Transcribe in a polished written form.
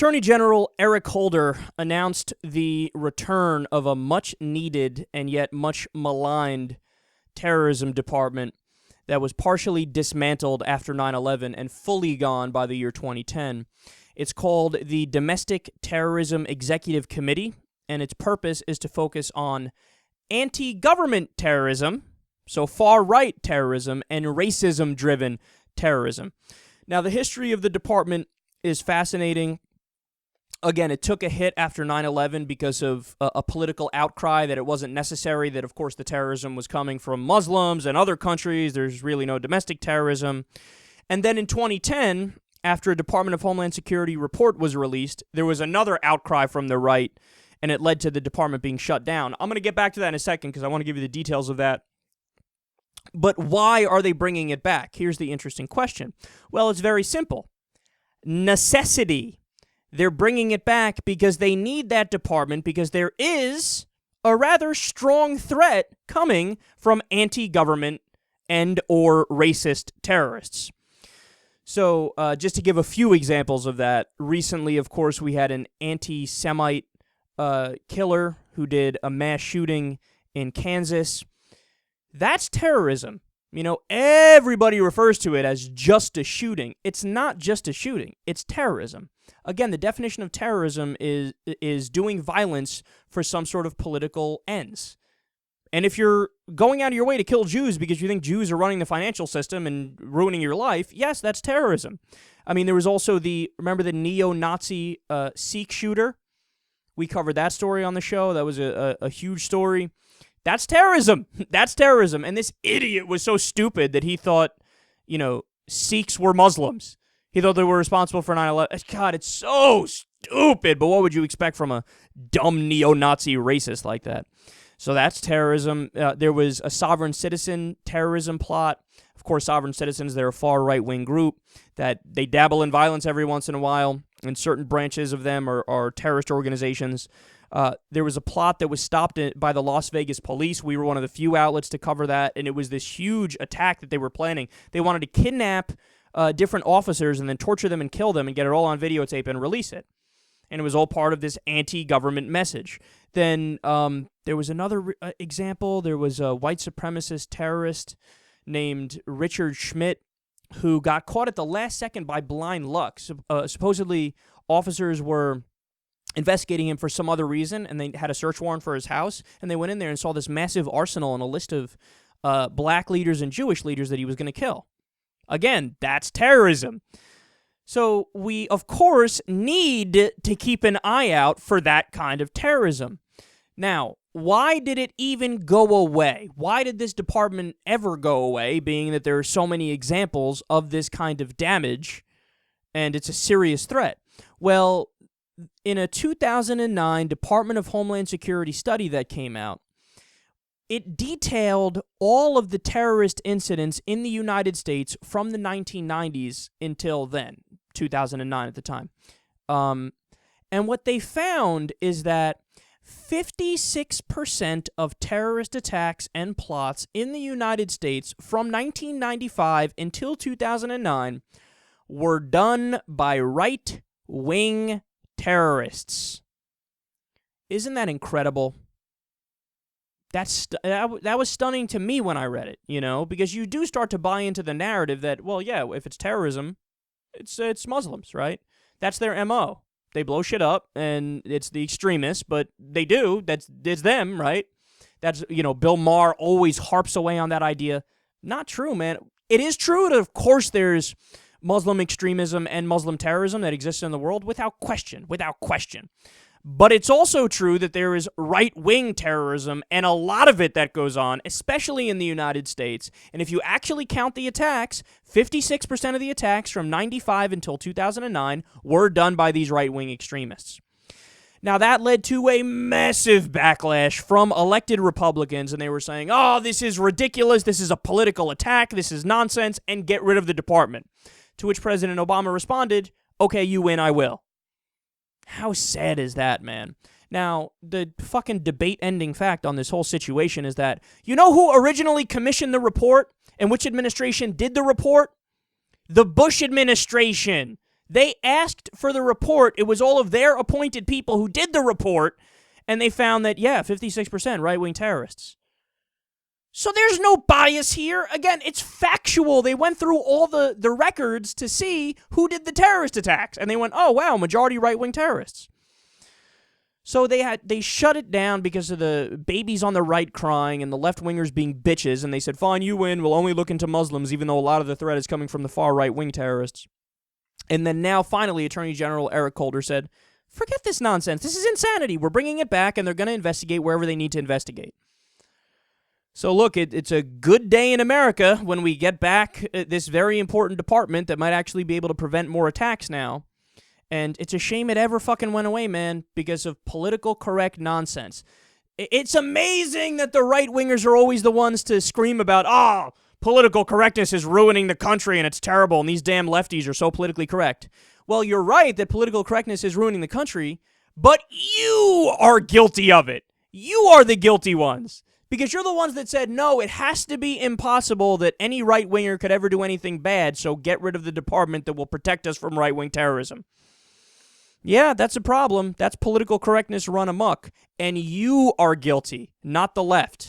Attorney General Eric Holder announced the return of a much-needed and yet much maligned terrorism department that was partially dismantled after 9/11 and fully gone by the year 2010. It's called the Domestic Terrorism Executive Committee, and its purpose is to focus on anti-government terrorism, so far-right terrorism, and racism-driven terrorism. Now, the history of the department is fascinating. Again, it took a hit after 9/11 because of a political outcry that it wasn't necessary, that, of course, the terrorism was coming from Muslims and other countries. There's really no domestic terrorism. And then in 2010, after a Department of Homeland Security report was released, there was another outcry from the right, and it led to the department being shut down. I'm going to get back to that in a second because I want to give you the details of that. But why are they bringing it back? Here's the interesting question. Well, it's very simple. Necessity. They're bringing it back because they need that department because there is a rather strong threat coming from anti-government and or racist terrorists. So just to give a few examples of that, recently, of course, we had an anti-Semite killer who did a mass shooting in Kansas. That's terrorism. You know, everybody refers to it as just a shooting. It's not just a shooting. It's terrorism. Again, the definition of terrorism is doing violence for some sort of political ends. And if you're going out of your way to kill Jews because you think Jews are running the financial system and ruining your life, yes, that's terrorism. I mean, there was also remember the neo-Nazi Sikh shooter? We covered that story on the show. That was a huge story. That's terrorism. That's terrorism. And this idiot was so stupid that he thought, Sikhs were Muslims. He thought they were responsible for 9/11. God, it's so stupid. But what would you expect from a dumb neo-Nazi racist like that? So that's terrorism. There was a sovereign citizen terrorism plot. Of course, sovereign citizens, they're a far right-wing group that they dabble in violence every once in a while, and certain branches of them are terrorist organizations. There was a plot that was stopped by the Las Vegas police. We were one of the few outlets to cover that, and it was this huge attack that they were planning. They wanted to kidnap different officers and then torture them and kill them and get it all on videotape and release it. And it was all part of this anti-government message. Then there was another example. There was a white supremacist terrorist named Richard Schmidt who got caught at the last second by blind luck. Supposedly, officers were investigating him for some other reason, and they had a search warrant for his house, and they went in there and saw this massive arsenal and a list of black leaders and Jewish leaders that he was going to kill. Again, that's terrorism. So we, of course, need to keep an eye out for that kind of terrorism. Now, why did it even go away? Why did this department ever go away, being that there are so many examples of this kind of damage, and it's a serious threat? Well, in a 2009 Department of Homeland Security study that came out, it detailed all of the terrorist incidents in the United States from the 1990s until then, 2009 at the time. And what they found is that 56% of terrorist attacks and plots in the United States from 1995 until 2009 were done by right-wing terrorists. Isn't that incredible? That was stunning to me when I read it, because you do start to buy into the narrative that, well, yeah, if it's terrorism, it's Muslims, right? That's their MO. They blow shit up, and it's the extremists, but they do. It's them, right? That's, Bill Maher always harps away on that idea. Not true, man. It is true that, of course, there's Muslim extremism and Muslim terrorism that exists in the world without question. But it's also true that there is right-wing terrorism and a lot of it that goes on, especially in the United States. And if you actually count the attacks, 56% of the attacks from 95 until 2009 were done by these right-wing extremists. Now, that led to a massive backlash from elected Republicans, and they were saying, oh, this is ridiculous, this is a political attack, this is nonsense, and get rid of the department. To which President Obama responded, okay, you win, I will. How sad is that, man? Now, the fucking debate-ending fact on this whole situation is that, you know who originally commissioned the report and which administration did the report? The Bush administration. They asked for the report. It was all of their appointed people who did the report, and they found that, 56% right-wing terrorists. So there's no bias here. Again, it's factual. They went through all the records to see who did the terrorist attacks, and they went, oh, wow, majority right-wing terrorists. So they shut it down because of the babies on the right crying and the left-wingers being bitches, and they said, fine, you win, we'll only look into Muslims, even though a lot of the threat is coming from the far right-wing terrorists. And then now, finally, Attorney General Eric Holder said, forget this nonsense. This is insanity. We're bringing it back, and they're going to investigate wherever they need to investigate. So look, it's a good day in America when we get back this very important department that might actually be able to prevent more attacks now. And it's a shame it ever fucking went away, man, because of political correct nonsense. It's amazing that the right-wingers are always the ones to scream about, political correctness is ruining the country and it's terrible and these damn lefties are so politically correct. Well, you're right that political correctness is ruining the country, but you are guilty of it. You are the guilty ones. Because you're the ones that said, no, it has to be impossible that any right-winger could ever do anything bad, so get rid of the department that will protect us from right-wing terrorism. Yeah, that's a problem. That's political correctness run amok. And you are guilty, not the left.